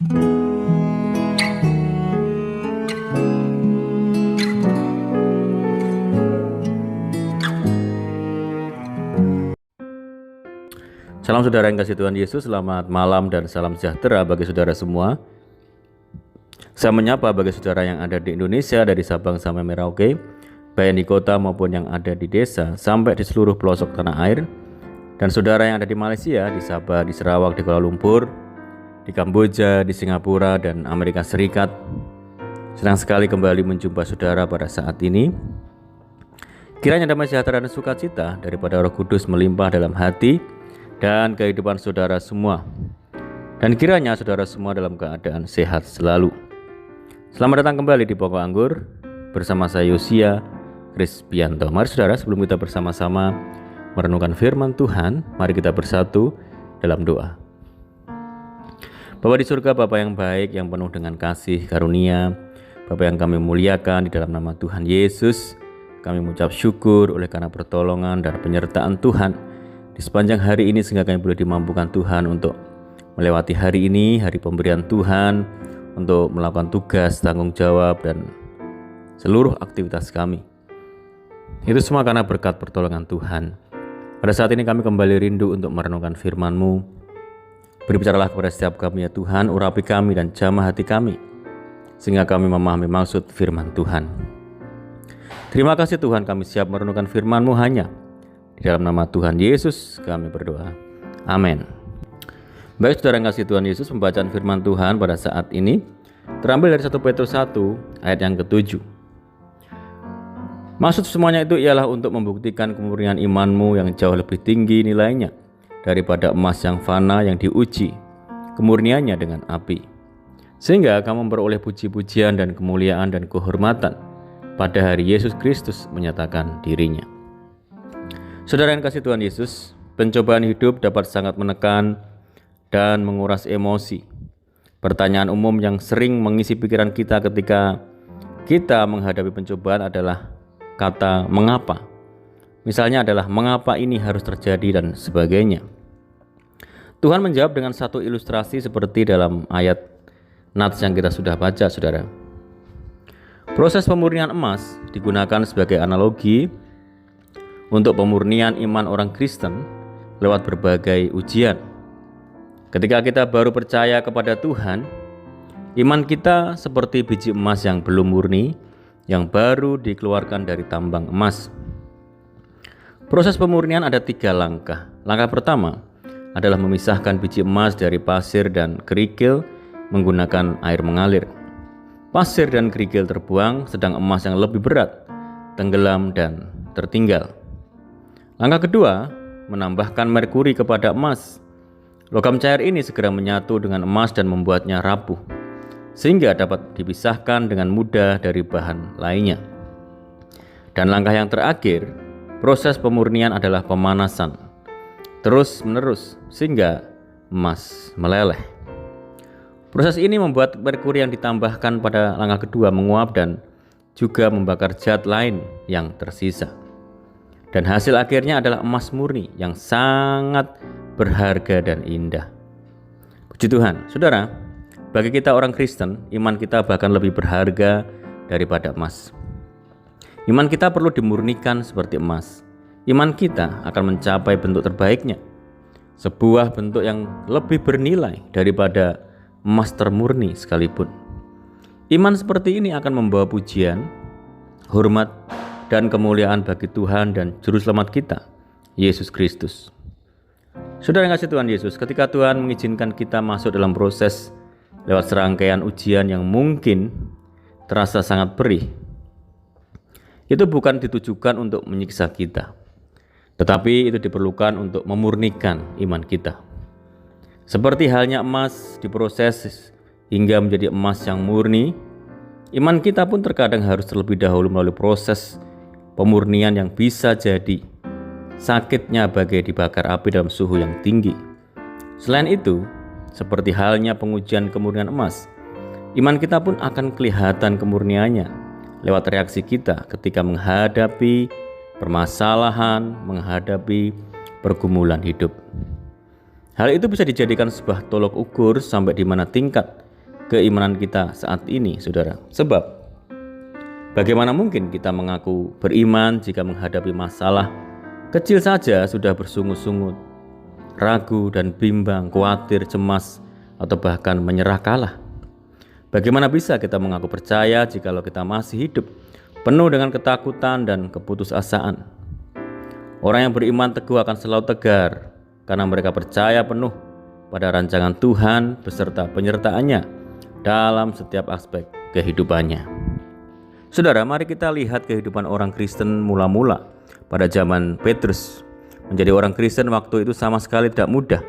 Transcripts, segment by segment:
Salam saudara yang kasih Tuhan Yesus, selamat malam dan salam sejahtera bagi saudara semua. Saya menyapa bagi saudara yang ada di Indonesia dari Sabang sampai Merauke, baik di kota maupun yang ada di desa sampai di seluruh pelosok tanah air. Dan saudara yang ada di Malaysia, di Sabah, di Sarawak, di Kuala Lumpur, di Kamboja, di Singapura, dan Amerika Serikat. Senang sekali kembali menjumpa saudara pada saat ini. Kiranya damai sejahtera dan sukacita daripada Roh Kudus melimpah dalam hati dan kehidupan saudara semua. Dan kiranya saudara semua dalam keadaan sehat selalu. Selamat datang kembali di Pokok Anggur bersama saya Yosia Krispianto. Mari saudara, sebelum kita bersama-sama merenungkan firman Tuhan, mari kita bersatu dalam doa. Bapa di surga, Bapa yang baik, yang penuh dengan kasih karunia, Bapa yang kami muliakan, di dalam nama Tuhan Yesus kami mengucap syukur oleh karena pertolongan dan penyertaan Tuhan di sepanjang hari ini, sehingga kami boleh dimampukan Tuhan untuk melewati hari ini, hari pemberian Tuhan, untuk melakukan tugas, tanggung jawab, dan seluruh aktivitas kami. Itu semua karena berkat pertolongan Tuhan. Pada saat ini kami kembali rindu untuk merenungkan firman-Mu. Berbicaralah kepada setiap kami ya Tuhan, urapi kami dan jamah hati kami, sehingga kami memahami maksud firman Tuhan. Terima kasih Tuhan, kami siap merenungkan firman-Mu hanya di dalam nama Tuhan Yesus kami berdoa. Amin. Baik saudara yang kasih Tuhan Yesus, pembacaan firman Tuhan pada saat ini terambil dari 1 Petrus 1 ayat yang ke-7. Maksud semuanya itu ialah untuk membuktikan kemurnian imanmu yang jauh lebih tinggi nilainya daripada emas yang fana yang diuji kemurniannya dengan api, sehingga kamu memperoleh puji-pujian dan kemuliaan dan kehormatan pada hari Yesus Kristus menyatakan dirinya. Saudara yang kasih Tuhan Yesus, pencobaan hidup dapat sangat menekan dan menguras emosi. Pertanyaan umum yang sering mengisi pikiran kita ketika kita menghadapi pencobaan adalah kata mengapa. Misalnya adalah mengapa ini harus terjadi dan sebagainya. Tuhan menjawab dengan satu ilustrasi seperti dalam ayat Nats yang kita sudah baca, saudara. Proses pemurnian emas digunakan sebagai analogi untuk pemurnian iman orang Kristen lewat berbagai ujian. Ketika kita baru percaya kepada Tuhan, iman kita seperti biji emas yang belum murni, yang baru dikeluarkan dari tambang emas. Proses pemurnian ada 3 langkah. Langkah pertama adalah memisahkan biji emas dari pasir dan kerikil menggunakan air mengalir. Pasir dan kerikil terbuang, sedang emas yang lebih berat tenggelam dan tertinggal. Langkah kedua, menambahkan merkuri kepada emas. Logam cair ini segera menyatu dengan emas dan membuatnya rapuh, sehingga dapat dipisahkan dengan mudah dari bahan lainnya. Dan langkah yang terakhir, proses pemurnian adalah pemanasan terus-menerus sehingga emas meleleh. Proses ini membuat merkuri yang ditambahkan pada langkah kedua menguap dan juga membakar zat lain yang tersisa. Dan hasil akhirnya adalah emas murni yang sangat berharga dan indah. Puji Tuhan, saudara, bagi kita orang Kristen, iman kita bahkan lebih berharga daripada emas. Iman kita perlu dimurnikan seperti emas. Iman kita akan mencapai bentuk terbaiknya, sebuah bentuk yang lebih bernilai daripada emas termurni sekalipun. Iman seperti ini akan membawa pujian, hormat, dan kemuliaan bagi Tuhan dan Juru Selamat kita, Yesus Kristus. Saudara yang kasih Tuhan Yesus, ketika Tuhan mengizinkan kita masuk dalam proses lewat serangkaian ujian yang mungkin terasa sangat perih, itu bukan ditujukan untuk menyiksa kita, tetapi itu diperlukan untuk memurnikan iman kita. Seperti halnya emas diproses hingga menjadi emas yang murni, iman kita pun terkadang harus terlebih dahulu melalui proses pemurnian yang bisa jadi sakitnya bagai dibakar api dalam suhu yang tinggi. Selain itu, seperti halnya pengujian kemurnian emas, iman kita pun akan kelihatan kemurniannya lewat reaksi kita ketika menghadapi permasalahan, menghadapi pergumulan hidup. Hal itu bisa dijadikan sebuah tolok ukur sampai di mana tingkat keimanan kita saat ini, saudara. Sebab bagaimana mungkin kita mengaku beriman jika menghadapi masalah kecil saja sudah bersungut-sungut, ragu dan bimbang, khawatir, cemas, atau bahkan menyerah kalah? Bagaimana bisa kita mengaku percaya jikalau kita masih hidup penuh dengan ketakutan dan keputusasaan? Orang yang beriman teguh akan selalu tegar karena mereka percaya penuh pada rancangan Tuhan beserta penyertaannya dalam setiap aspek kehidupannya. Saudara, mari kita lihat kehidupan orang Kristen mula-mula pada zaman Petrus. Menjadi orang Kristen waktu itu sama sekali tidak mudah.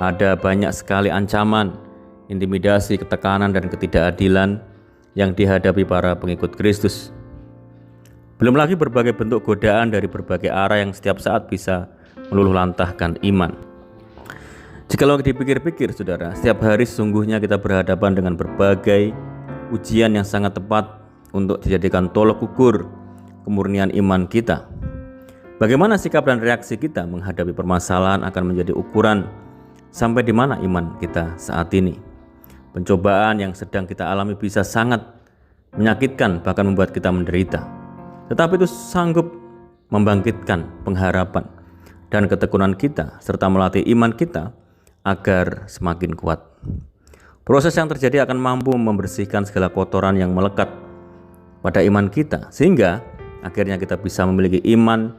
Ada banyak sekali ancaman, intimidasi, ketekanan, dan ketidakadilan yang dihadapi para pengikut Kristus. Belum lagi berbagai bentuk godaan dari berbagai arah yang setiap saat bisa meluluhlantahkan iman. Jikalau dipikir-pikir, saudara, setiap hari sesungguhnya kita berhadapan dengan berbagai ujian yang sangat tepat untuk dijadikan tolok ukur kemurnian iman kita. Bagaimana sikap dan reaksi kita menghadapi permasalahan akan menjadi ukuran sampai di mana iman kita saat ini. Pencobaan yang sedang kita alami bisa sangat menyakitkan, bahkan membuat kita menderita. Tetapi itu sanggup membangkitkan pengharapan dan ketekunan kita, serta melatih iman kita agar semakin kuat. Proses yang terjadi akan mampu membersihkan segala kotoran yang melekat pada iman kita, sehingga akhirnya kita bisa memiliki iman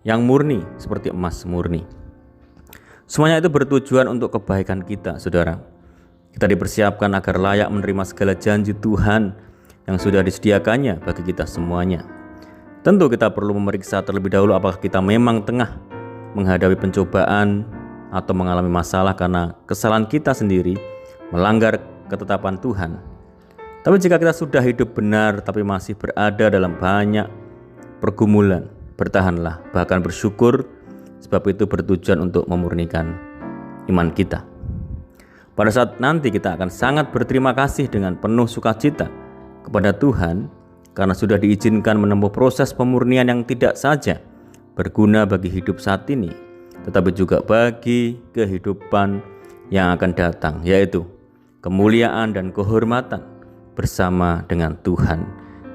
yang murni seperti emas murni. Semuanya itu bertujuan untuk kebaikan kita, saudara. Kita dipersiapkan agar layak menerima segala janji Tuhan yang sudah disediakannya bagi kita semuanya. Tentu kita perlu memeriksa terlebih dahulu apakah kita memang tengah menghadapi pencobaan atau mengalami masalah karena kesalahan kita sendiri melanggar ketetapan Tuhan. Tapi jika kita sudah hidup benar tapi masih berada dalam banyak pergumulan, bertahanlah, bahkan bersyukur, sebab itu bertujuan untuk memurnikan iman kita. Pada saat nanti kita akan sangat berterima kasih dengan penuh sukacita kepada Tuhan karena sudah diizinkan menempuh proses pemurnian yang tidak saja berguna bagi hidup saat ini, tetapi juga bagi kehidupan yang akan datang, yaitu kemuliaan dan kehormatan bersama dengan Tuhan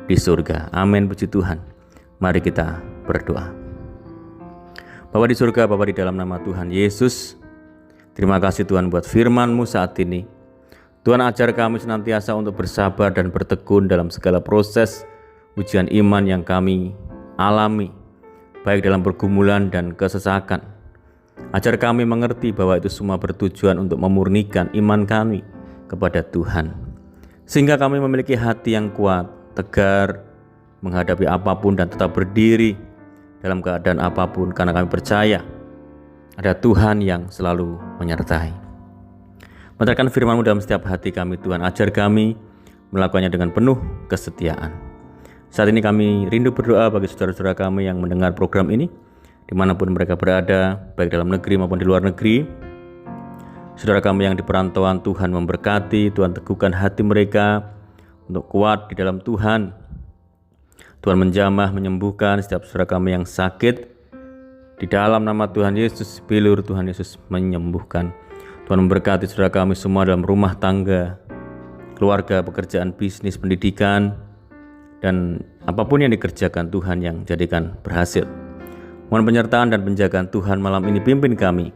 di surga. Amin, puji Tuhan. Mari kita berdoa. Bapa di surga, Bapa di dalam nama Tuhan Yesus, terima kasih Tuhan buat firman-Mu saat ini. Tuhan, ajar kami senantiasa untuk bersabar dan bertekun dalam segala proses ujian iman yang kami alami, baik dalam pergumulan dan kesesakan. Ajar kami mengerti bahwa itu semua bertujuan untuk memurnikan iman kami kepada Tuhan, sehingga kami memiliki hati yang kuat, tegar, menghadapi apapun dan tetap berdiri dalam keadaan apapun, karena kami percaya ada Tuhan yang selalu menyertai. Menterangkan firman-Mu dalam setiap hati kami, Tuhan. Ajar kami melakukannya dengan penuh kesetiaan. Saat ini kami rindu berdoa bagi saudara-saudara kami yang mendengar program ini, dimanapun mereka berada, baik dalam negeri maupun di luar negeri. Saudara kami yang di perantauan, Tuhan memberkati, Tuhan teguhkan hati mereka untuk kuat di dalam Tuhan. Tuhan menjamah, menyembuhkan setiap saudara kami yang sakit. Di dalam nama Tuhan Yesus, bilur Tuhan Yesus menyembuhkan. Tuhan memberkati saudara kami semua dalam rumah tangga, keluarga, pekerjaan, bisnis, pendidikan, dan apapun yang dikerjakan Tuhan yang jadikan berhasil. Mohon penyertaan dan penjagaan Tuhan malam ini, pimpin kami,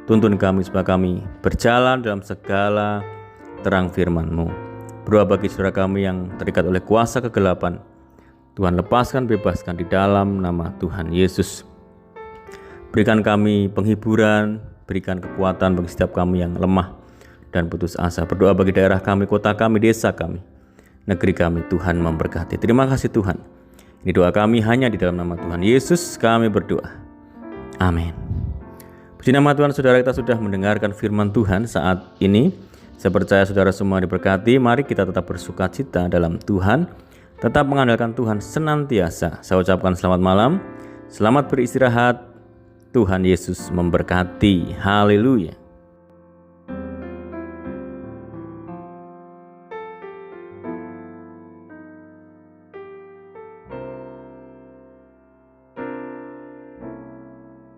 tuntun kami supaya kami berjalan dalam segala terang firman-Mu. Berdoa bagi saudara kami yang terikat oleh kuasa kegelapan, Tuhan lepaskan, bebaskan di dalam nama Tuhan Yesus. Berikan kami penghiburan, berikan kekuatan bagi setiap kami yang lemah dan putus asa. Berdoa bagi daerah kami, kota kami, desa kami, negeri kami, Tuhan memberkati. Terima kasih Tuhan. Ini doa kami hanya di dalam nama Tuhan Yesus kami berdoa. Amin. Puji nama Tuhan, saudara, kita sudah mendengarkan firman Tuhan saat ini. Saya percaya saudara semua diberkati. Mari kita tetap bersukacita dalam Tuhan, tetap mengandalkan Tuhan senantiasa. Saya ucapkan selamat malam, selamat beristirahat. Tuhan Yesus memberkati. Haleluya.